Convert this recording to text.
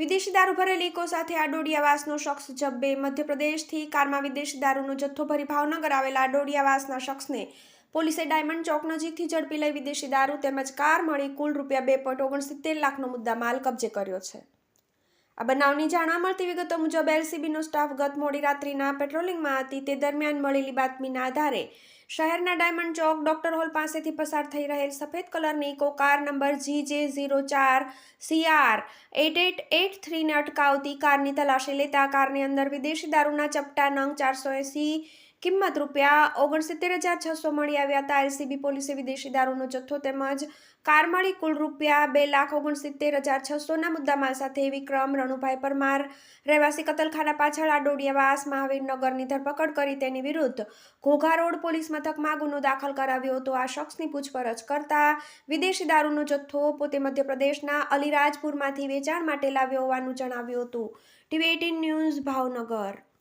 વિદેશી દારૂ ભરેલી ઇકો સાથે આડોડિયાવાસનો શખ્સ જબ્બે મધ્યપ્રદેશથી કારમાં વિદેશી દારૂનો જથ્થો ભરી ભાવનગર આવેલા આડોડિયાવાસના શખ્સને પોલીસે ડાયમંડ ચોક નજીકથી ઝડપી લઈ વિદેશી દારૂ તેમજ કાર મળી કુલ ₹2.69 લાખનો મુદ્દામાલ કબજે કર્યો છે। આ બનાવની જાણવા મળતી વિગતો મુજબ એલસીબીનો સ્ટાફ ગત મોડી રાત્રિના પેટ્રોલિંગમાં હતી તે દરમિયાન મળેલી બાતમીના આધારે શહેરના ડાયમંડ ચોક ડોક્ટર હોલ પાસેથી પસાર થઈ રહેલ સફેદ કલરની ઇકો કાર નંબર GJ04CR8883ને અટકાવતી કારની તલાશી લેતા કારની અંદર વિદેશી દારૂના ચપટા નંગ 480 કિંમત ₹69,600 મળી આવ્યા હતા। એલસીબી પોલીસે વિદેશી દારૂનો જથ્થો તેમજ કાર મળી કુલ ₹2,69,600ના મુદ્દામાલ સાથે વિક્રમ રણુભાઈ પરમાર રહેવાસી કતલખાના પાછળ આડોડિયાવાસ મહાવીરનગરની ધરપકડ કરી તેની વિરુદ્ધ ઘોઘા રોડ પોલીસ મથકમાં ગુનો દાખલ કરાવ્યો હતો। આ શખ્સની પૂછપરછ કરતા વિદેશી દારૂનો જથ્થો પોતે મધ્યપ્રદેશના અલીરાજપુરમાંથી વેચાણ માટે લાવ્યો હોવાનું જણાવ્યું હતું। TV18 news Bhavnagar.